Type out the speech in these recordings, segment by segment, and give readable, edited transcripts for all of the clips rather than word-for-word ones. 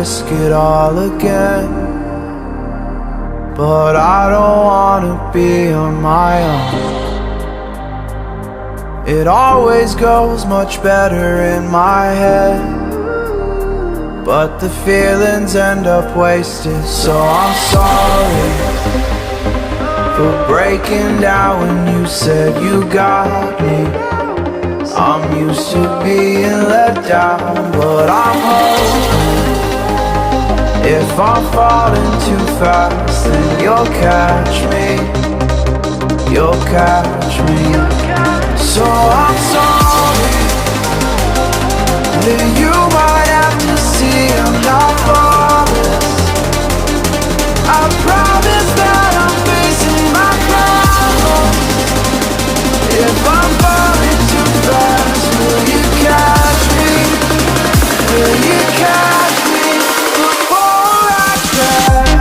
risk it all again, but I don't wanna be on my own. It always goes much better in my head, but the feelings end up wasted. So I'm sorry for breaking down when you said you got me. I'm used to being let down, but I'm hoping if I'm falling too fast, then you'll catch me. You'll catch me. So I'm sorry that you might have to see I'm not flawless. I promise that I'm facing my problems. If I'm falling too fast, will you catch me? Will you catch me before I crash?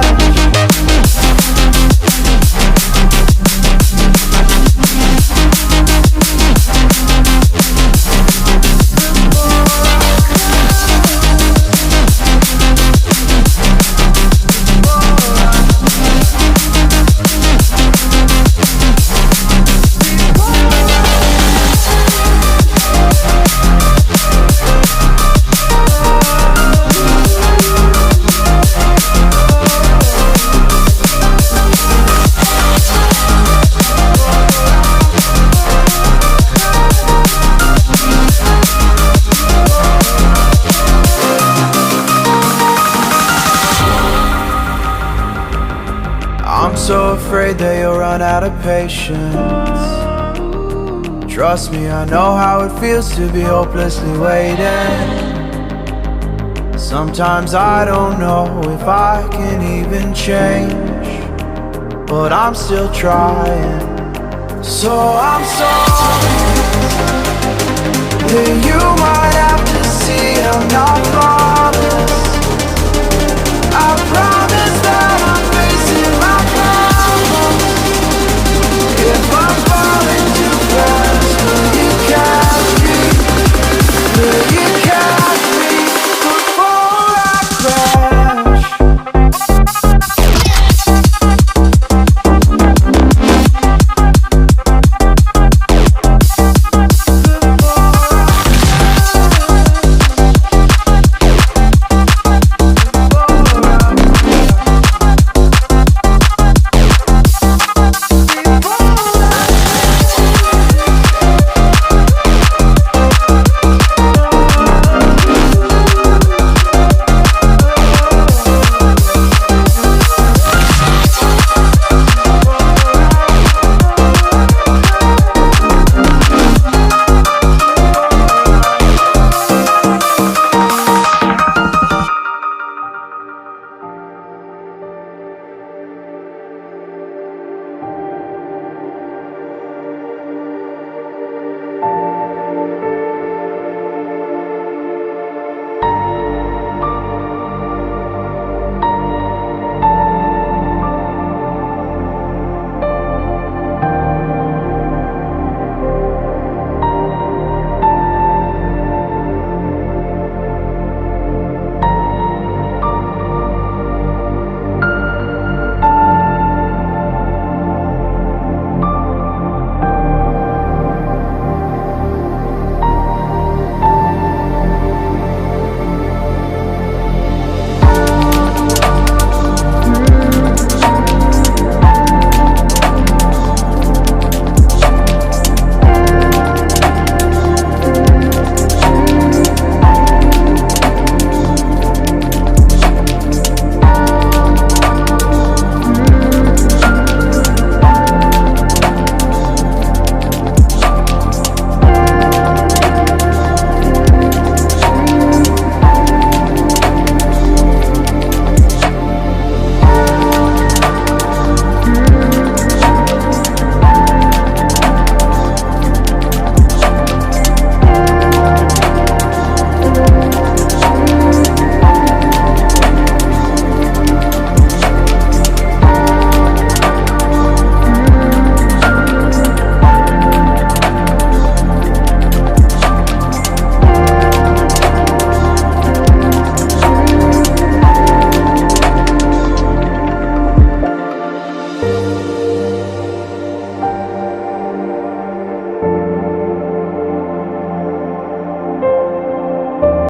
I'm so afraid that you'll run out of patience. Trust me, I know how it feels to be hopelessly waiting. Sometimes I don't know if I can even change, but I'm still trying. So I'm sorry that you